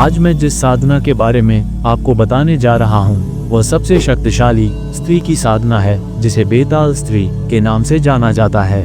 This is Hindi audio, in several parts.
आज मैं जिस साधना के बारे में आपको बताने जा रहा हूँ वह सबसे शक्तिशाली स्त्री की साधना है, जिसे बेताल स्त्री के नाम से जाना जाता है।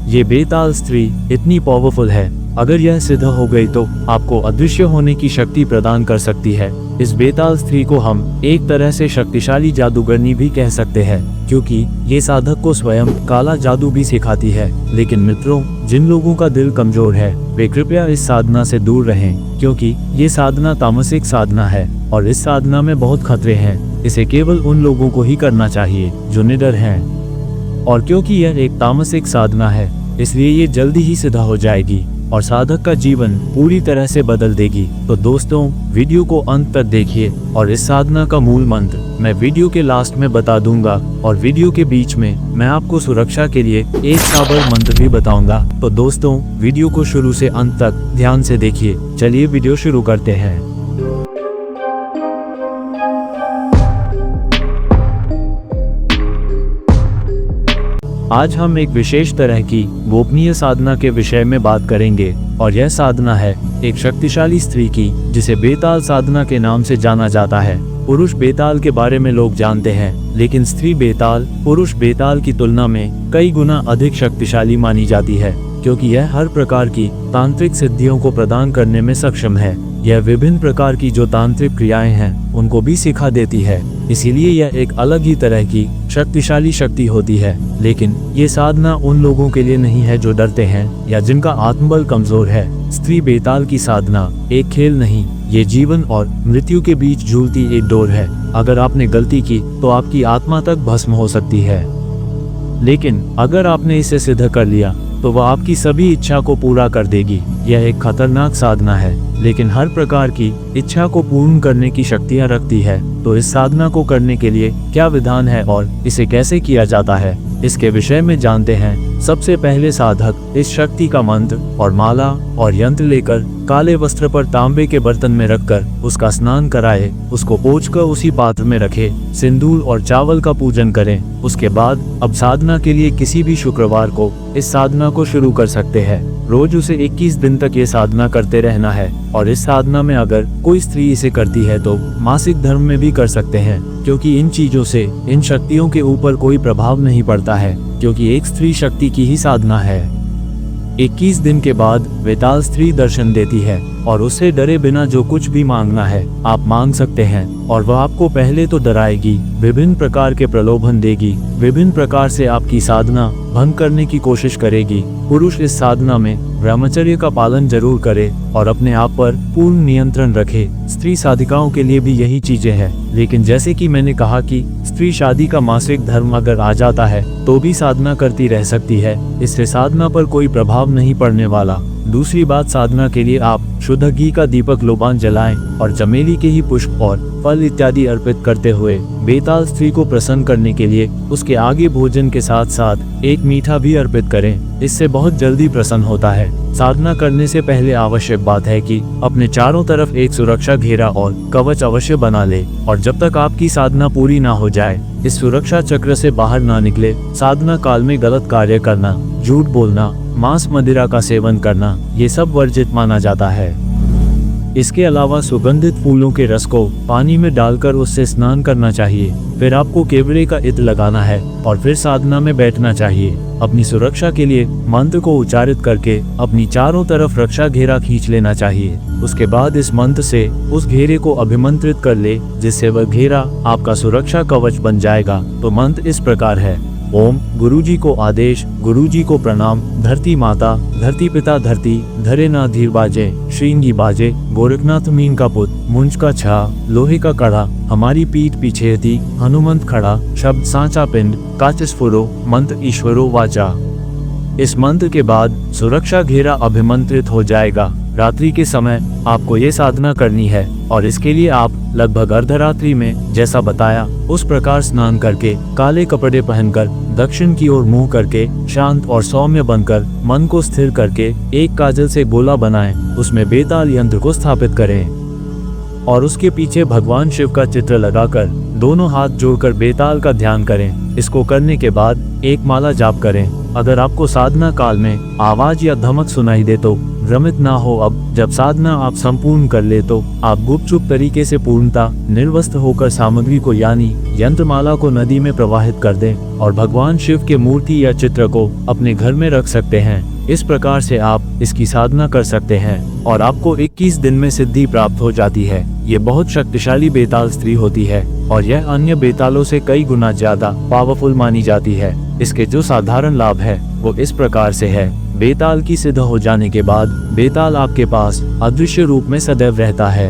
ये बेताल स्त्री इतनी पावरफुल है, अगर यह सिद्ध हो गई तो आपको अदृश्य होने की शक्ति प्रदान कर सकती है। इस बेताल स्त्री को हम एक तरह से शक्तिशाली जादूगरनी भी कह सकते हैं, क्योंकि ये साधक को स्वयं काला जादू भी सिखाती है। लेकिन मित्रों, जिन लोगों का दिल कमजोर है वे कृपया इस साधना से दूर रहें, क्योंकि ये साधना तामसिक साधना है और इस साधना में बहुत खतरे हैं। इसे केवल उन लोगों को ही करना चाहिए जो निडर हैं, और क्योंकि यह एक तामसिक साधना है इसलिए ये जल्दी ही सिद्ध हो जाएगी और साधक का जीवन पूरी तरह से बदल देगी। तो दोस्तों, वीडियो को अंत तक देखिए और इस साधना का मूल मंत्र मैं वीडियो के लास्ट में बता दूंगा, और वीडियो के बीच में मैं आपको सुरक्षा के लिए एक साबर मंत्र भी बताऊंगा। तो दोस्तों, वीडियो को शुरू से अंत तक ध्यान से देखिए। चलिए वीडियो शुरू करते हैं। आज हम एक विशेष तरह की गोपनीय साधना के विषय में बात करेंगे, और यह साधना है एक शक्तिशाली स्त्री की, जिसे बेताल साधना के नाम से जाना जाता है। पुरुष बेताल के बारे में लोग जानते हैं, लेकिन स्त्री बेताल पुरुष बेताल की तुलना में कई गुना अधिक शक्तिशाली मानी जाती है, क्योंकि यह हर प्रकार की तांत्रिक सिद्धियों को प्रदान करने में सक्षम है। यह विभिन्न प्रकार की जो तांत्रिक क्रियाएं हैं उनको भी सिखा देती है, इसीलिए यह एक अलग ही तरह की शक्तिशाली शक्ति होती है। लेकिन ये साधना उन लोगों के लिए नहीं है जो डरते हैं या जिनका आत्मबल कमजोर है। स्त्री बेताल की साधना एक खेल नहीं, ये जीवन और मृत्यु के बीच झूलती एक डोर है। अगर आपने गलती की तो आपकी आत्मा तक भस्म हो सकती है, लेकिन अगर आपने इसे सिद्ध कर लिया तो वह आपकी सभी इच्छा को पूरा कर देगी। यह एक खतरनाक साधना है, लेकिन हर प्रकार की इच्छा को पूर्ण करने की शक्तियां रखती है। तो इस साधना को करने के लिए क्या विधान है और इसे कैसे किया जाता है, इसके विषय में जानते हैं। सबसे पहले साधक इस शक्ति का मंत्र और माला और यंत्र लेकर काले वस्त्र पर तांबे के बर्तन में रखकर उसका स्नान कराए, उसको पोंछकर उसी पात्र में रखे, सिंदूर और चावल का पूजन करें। उसके बाद अब साधना के लिए किसी भी शुक्रवार को इस साधना को शुरू कर सकते हैं। रोज उसे 21 दिन तक ये साधना करते रहना है, और इस साधना में अगर कोई स्त्री इसे करती है तो मासिक धर्म में भी कर सकते हैं, क्योंकि इन चीजों से इन शक्तियों के ऊपर कोई प्रभाव नहीं पड़ता है, क्योंकि एक स्त्री शक्ति की ही साधना है। 21 दिन के बाद बेताल स्त्री दर्शन देती है और उससे डरे बिना जो कुछ भी मांगना है आप मांग सकते हैं, और वह आपको पहले तो डराएगी, विभिन्न प्रकार के प्रलोभन देगी, विभिन्न प्रकार से आपकी साधना भंग करने की कोशिश करेगी। पुरुष इस साधना में ब्रह्मचर्य का पालन जरूर करे और अपने आप पर पूर्ण नियंत्रण रखे। स्त्री साधिकाओं के लिए भी यही चीजें हैं, लेकिन जैसे कि मैंने कहा कि स्त्री शादी का मासिक धर्म अगर आ जाता है तो भी साधना करती रह सकती है, इससे साधना पर कोई प्रभाव नहीं पड़ने वाला। दूसरी बात, साधना के लिए आप शुद्ध घी का दीपक लोबान जलाएं और चमेली के ही पुष्प और फल इत्यादि अर्पित करते हुए बेताल स्त्री को प्रसन्न करने के लिए उसके आगे भोजन के साथ साथ एक मीठा भी अर्पित करें। इससे बहुत जल्दी प्रसन्न होता है। साधना करने से पहले आवश्यक बात है कि अपने चारों तरफ एक सुरक्षा घेरा और कवच अवश्य बना ले, और जब तक आपकी साधना पूरी ना हो जाए इस सुरक्षा चक्र से बाहर ना निकले। साधना काल में गलत कार्य करना, झूठ बोलना, मांस मदिरा का सेवन करना, ये सब वर्जित माना जाता है। इसके अलावा सुगंधित फूलों के रस को पानी में डालकर उससे स्नान करना चाहिए। फिर आपको केवड़े का इत्र लगाना है और फिर साधना में बैठना चाहिए। अपनी सुरक्षा के लिए मंत्र को उच्चारित करके अपनी चारों तरफ रक्षा घेरा खींच लेना चाहिए। उसके बाद इस मंत्र से उस घेरे को अभिमंत्रित कर ले, जिससे वह घेरा आपका सुरक्षा कवच बन जाएगा। तो मंत्र इस प्रकार है: ओम गुरुजी को आदेश, गुरुजी को प्रणाम, धरती माता, धरती पिता धरती, धरे ना धीर बाजे, श्रृंगी बाजे, गोरखनाथ मीन का पुत, मुंज का छा, लोहे का कड़ा, हमारी पीठ पीछे थी, हनुमंत खड़ा, शब्द सांचा पिंड, काच स्फुरो, मंत्र ईश्वरो वाचा। इस मंत्र के बाद सुरक्षा घेरा अभिमंत्रित हो जाएगा। रात्रि के समय आपको ये साधना करनी है, और इसके लिए आप लगभग अर्धरात्रि में जैसा बताया उस प्रकार स्नान करके, काले कपड़े पहनकर, दक्षिण की ओर मुंह करके, शांत और सौम्य बनकर, मन को स्थिर करके एक काजल से गोला बनाएं, उसमें बेताल यंत्र को स्थापित करें और उसके पीछे भगवान शिव का चित्र लगाकर दोनों हाथ जोड़कर बेताल का ध्यान करें। इसको करने के बाद एक माला जाप करें। अगर आपको साधना काल में आवाज या धमक सुनाई दे तो भ्रमित ना हो। अब जब साधना आप संपूर्ण कर ले तो आप गुपचुप तरीके से पूर्णता निर्वस्त्र होकर सामग्री को यानी यंत्रमाला को नदी में प्रवाहित कर दें और भगवान शिव के मूर्ति या चित्र को अपने घर में रख सकते हैं। इस प्रकार से आप इसकी साधना कर सकते हैं और आपको 21 दिन में सिद्धि प्राप्त हो जाती है। ये बहुत शक्तिशाली बेताल स्त्री होती है और यह अन्य बेतालों से कई गुना ज्यादा पावरफुल मानी जाती है। इसके जो साधारण लाभ है वो इस प्रकार से है। बेताल की सिद्ध हो जाने के बाद बेताल आपके पास अदृश्य रूप में सदैव रहता है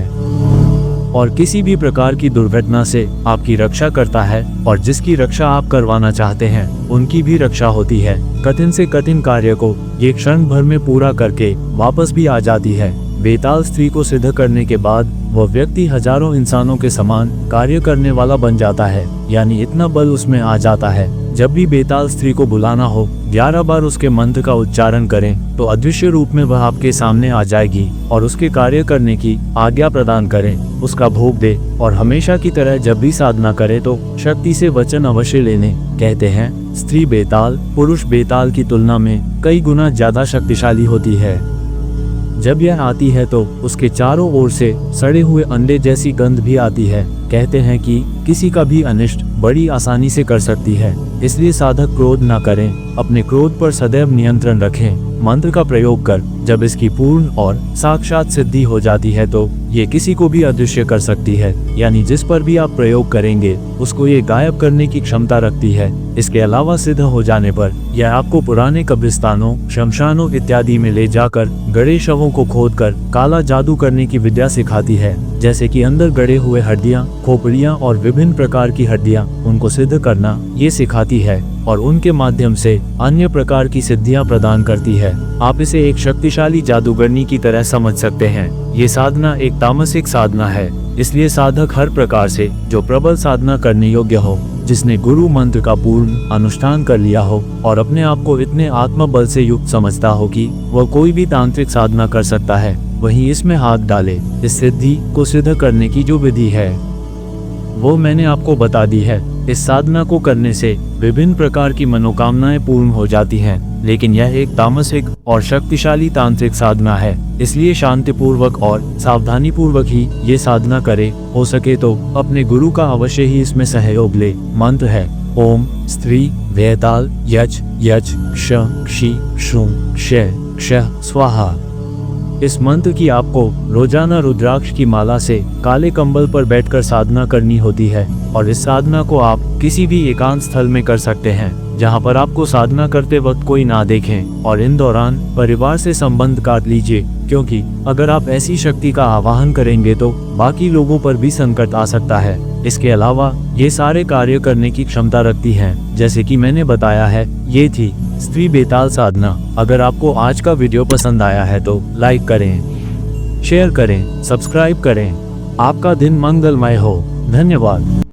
और किसी भी प्रकार की दुर्घटना से आपकी रक्षा करता है और जिसकी रक्षा आप करवाना चाहते हैं उनकी भी रक्षा होती है। कठिन से कठिन कार्य को ये क्षण भर में पूरा करके वापस भी आ जाती है। बेताल स्त्री को सिद्ध करने के बाद वह व्यक्ति हजारों इंसानों के समान कार्य करने वाला बन जाता है, यानी इतना बल उसमें आ जाता है। जब भी बेताल स्त्री को बुलाना हो 11 बार उसके मंत्र का उच्चारण करें तो अदृश्य रूप में वह आपके सामने आ जाएगी और उसके कार्य करने की आज्ञा प्रदान करें, उसका भोग दे और हमेशा की तरह जब भी साधना करे तो शक्ति से वचन अवश्य लेने। कहते हैं स्त्री बेताल पुरुष बेताल की तुलना में कई गुना ज्यादा शक्तिशाली होती है। जब यह आती है तो उसके चारों ओर से सड़े हुए अंडे जैसी गंध भी आती है। कहते हैं कि किसी का भी अनिष्ट बड़ी आसानी से कर सकती है, इसलिए साधक क्रोध न करें, अपने क्रोध पर सदैव नियंत्रण रखें। मंत्र का प्रयोग कर जब इसकी पूर्ण और साक्षात सिद्धि हो जाती है तो ये किसी को भी अदृश्य कर सकती है, यानी जिस पर भी आप प्रयोग करेंगे उसको ये गायब करने की क्षमता रखती है। इसके अलावा सिद्ध हो जाने पर यह आपको पुराने कब्रिस्तानों, शमशानों इत्यादि में ले जाकर गड़े शवों को खोदकर काला जादू करने की विद्या सिखाती है, जैसे कि अंदर गड़े हुए हड्डियां, खोपड़ियां और विभिन्न प्रकार की हड्डियां, उनको सिद्ध करना ये सिखाती है और उनके माध्यम से अन्य प्रकार की सिद्धियां प्रदान करती है। आप इसे एक शक्तिशाली जादूगरनी की तरह समझ सकते हैं। ये साधना एक तामसिक साधना है, इसलिए साधक हर प्रकार से जो प्रबल साधना करने योग्य हो, जिसने गुरु मंत्र का पूर्ण अनुष्ठान कर लिया हो और अपने आप को इतने आत्मबल से युक्त समझता हो कि वह कोई भी तांत्रिक साधना कर सकता है, वहीं इसमें हाथ डाले। इस सिद्धि को सिद्ध करने की जो विधि है वो मैंने आपको बता दी है। इस साधना को करने से विभिन्न प्रकार की मनोकामनाएं पूर्ण हो जाती हैं, लेकिन यह एक तामसिक और शक्तिशाली तांत्रिक साधना है, इसलिए शांतिपूर्वक और सावधानी पूर्वक ही ये साधना करे। हो सके तो अपने गुरु का अवश्य ही इसमें सहयोग ले। मंत्र है ओम स्त्री वेताल यच यच क्ष क्षी श्रुं क्षय क्षः स्वाहा। इस मंत्र की आपको रोजाना रुद्राक्ष की माला से काले कंबल पर बैठकर साधना करनी होती है और इस साधना को आप किसी भी एकांत स्थल में कर सकते हैं जहां पर आपको साधना करते वक्त कोई ना देखें, और इन दौरान परिवार से संबंध काट लीजिए, क्योंकि अगर आप ऐसी शक्ति का आवाहन करेंगे तो बाकी लोगों पर भी संकट आ सकता है। इसके अलावा ये सारे कार्य करने की क्षमता रखती हैं, जैसे कि मैंने बताया है। ये थी स्त्री बेताल साधना। अगर आपको आज का वीडियो पसंद आया है तो लाइक करें, शेयर करें, सब्सक्राइब करें। आपका दिन मंगलमय हो। धन्यवाद।